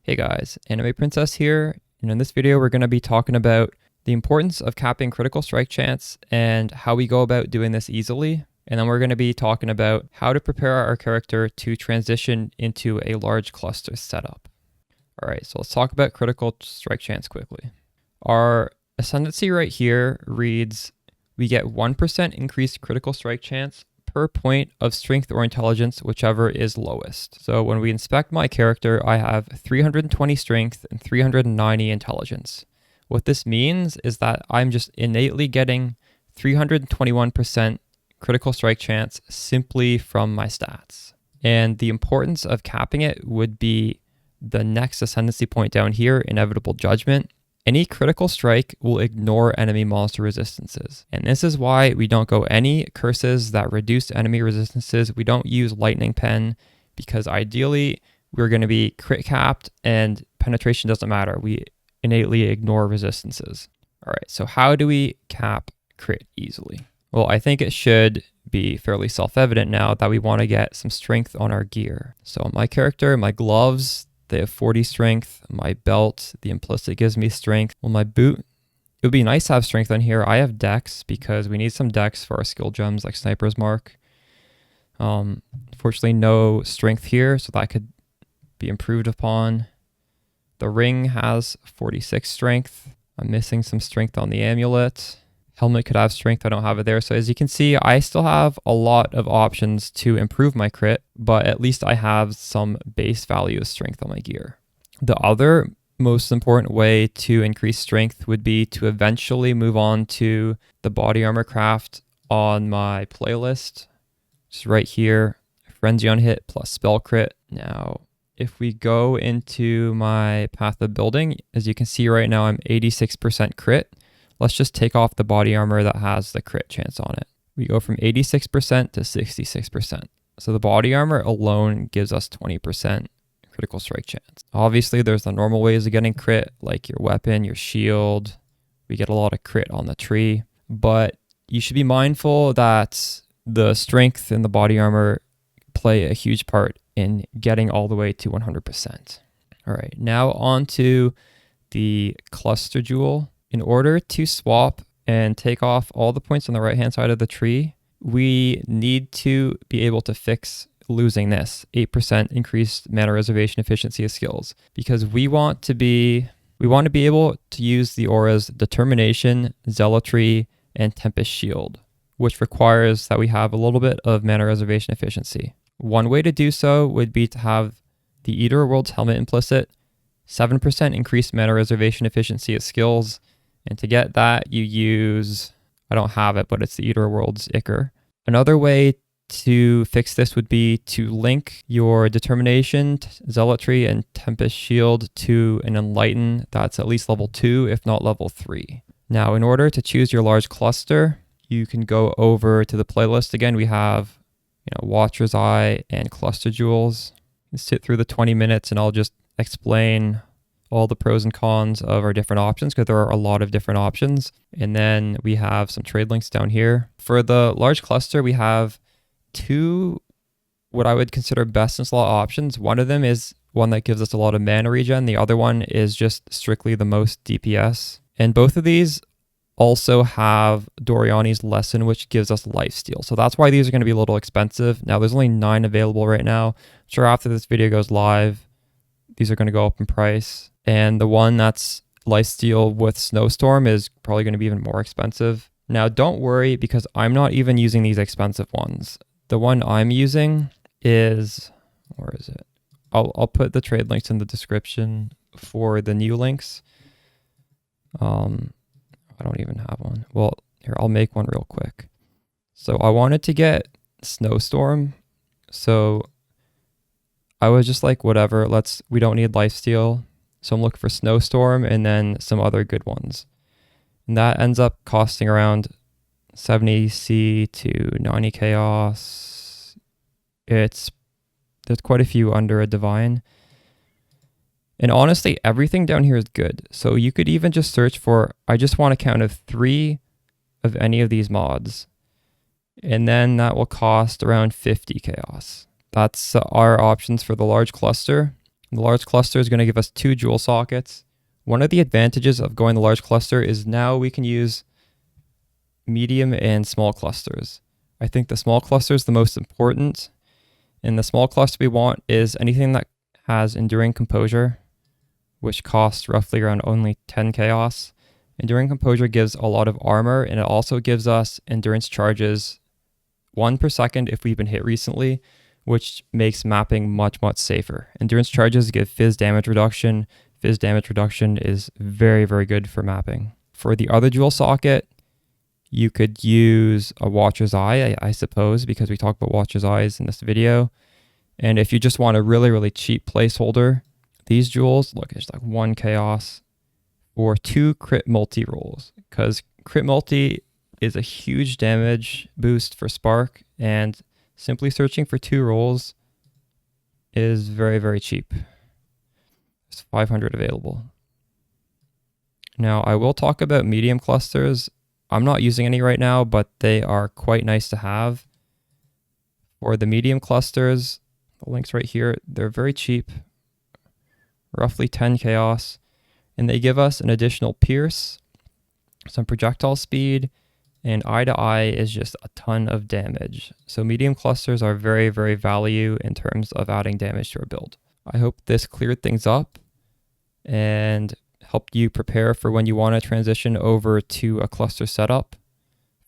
Hey guys, Anime Princess here, and in this video we're going to be talking about the importance of capping critical strike chance and how we go about doing this easily. And then we're going to be talking about how to prepare our character to transition into a large cluster setup. Alright, so let's talk about critical strike chance quickly. Our ascendancy right here reads, we get 1% increased critical strike chance per point of strength or intelligence, whichever is lowest. So when we inspect my character, I have 320 strength and 390 intelligence. What this means is that I'm just innately getting 321% critical strike chance simply from my stats. And the importance of capping it would be the next ascendancy point down here, Inevitable Judgment. Any critical strike will ignore enemy monster resistances. And this is why we don't go any curses that reduce enemy resistances. We don't use Lightning Pen because ideally we're going to be crit capped and penetration doesn't matter. We innately ignore resistances. All right, so how do we cap crit easily? Well, I think it should be fairly self-evident now that we want to get some strength on our gear. So my character, my gloves, they have 40 strength. My belt, the implicit gives me strength. Well, my boot, it would be nice to have strength on here. I have dex because we need some dex for our skill gems like Sniper's Mark. Fortunately, no strength here, so that could be improved upon. The ring has 46 strength. I'm missing some strength on the amulet. Helmet could have strength, I don't have it there. So as you can see, I still have a lot of options to improve my crit, but at least I have some base value of strength on my gear. The other most important way to increase strength would be to eventually move on to the body armor craft on my playlist. Just right here, Frenzy on hit plus spell crit. Now, if we go into my path of building, as you can see right now, I'm 86% crit. Let's just take off the body armor that has the crit chance on it. We go from 86% to 66%. So the body armor alone gives us 20% critical strike chance. Obviously, there's the normal ways of getting crit, like your weapon, your shield. We get a lot of crit on the tree. But you should be mindful that the strength in the body armor play a huge part in getting all the way to 100%. All right, now on to the cluster jewel. In order to swap and take off all the points on the right-hand side of the tree, we need to be able to fix losing this 8% increased mana reservation efficiency of skills, because we want to be able to use the auras Determination, Zealotry, and Tempest Shield, which requires that we have a little bit of mana reservation efficiency. One way to do so would be to have the Eater of Worlds Helmet implicit, 7% increased mana reservation efficiency of skills. And to get that, you use, I don't have it, but it's the Eater of Worlds Ichor. Another way to fix this would be to link your Determination, Zealotry, and Tempest Shield to an Enlighten that's at least level 2, if not level 3. Now, in order to choose your large cluster, you can go over to the playlist. Again, we have Watcher's Eye and Cluster Jewels. You sit through the 20 minutes and I'll just explain all the pros and cons of our different options, because there are a lot of different options. And then we have some trade links down here. For the large cluster, we have two what I would consider best in slot options. One of them is one that gives us a lot of mana regen. The other one is just strictly the most DPS. And both of these also have Doriani's Lesson, which gives us lifesteal. So that's why these are going to be a little expensive. Now, there's only 9 available right now. I'm sure after this video goes live, these are going to go up in price. And the one that's lifesteal with Snowstorm is probably going to be even more expensive. Now, don't worry, because I'm not even using these expensive ones. The one I'm using is, where is it? I'll put the trade links in the description for the new links. I don't even have one. Well, here, I'll make one real quick. So I wanted to get Snowstorm. So I was just like, whatever, we don't need lifesteal. So I'm looking for Snowstorm and then some other good ones. And that ends up costing around 70 C to 90 chaos. There's quite a few under a divine. And honestly, everything down here is good. So you could even just search for, I just want a count of 3 of any of these mods. And then that will cost around 50 chaos. That's our options for the large cluster. The large cluster is going to give us 2 Joule sockets. One of the advantages of going the large cluster is now we can use medium and small clusters. I think the small cluster is the most important. And the small cluster we want is anything that has Enduring Composure, which costs roughly around only 10 chaos. Enduring Composure gives a lot of armor, and it also gives us endurance charges 1 per second if we've been hit recently, which makes mapping much, much safer. Endurance charges give Fizz damage reduction. Fizz damage reduction is very, very good for mapping. For the other Joule socket, you could use a Watcher's Eye, I suppose, because we talked about Watcher's Eyes in this video. And if you just want a really, really cheap placeholder, these Joules, look, it's like 1 chaos or 2 crit multi rolls, because crit multi is a huge damage boost for Spark, and simply searching for 2 rolls is very, very cheap. There's 500 available. Now, I will talk about medium clusters. I'm not using any right now, but they are quite nice to have. For the medium clusters, the link's right here. They're very cheap, roughly 10 chaos, and they give us an additional pierce, some projectile speed, and eye to eye is just a ton of damage. So medium clusters are very, very value in terms of adding damage to our build. I hope this cleared things up and helped you prepare for when you want to transition over to a cluster setup.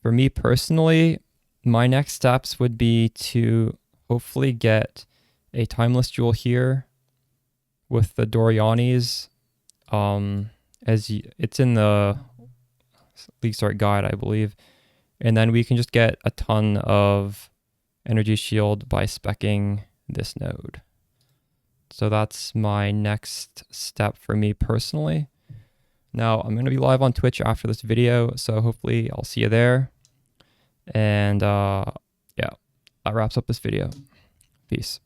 For me personally, my next steps would be to hopefully get a Timeless Joule here with the Dorianis. It's in the League Start guide, I believe. And then we can just get a ton of energy shield by speccing this node. So that's my next step for me personally. Now I'm going to be live on Twitch after this video, so hopefully I'll see you there. And yeah, that wraps up this video. Peace.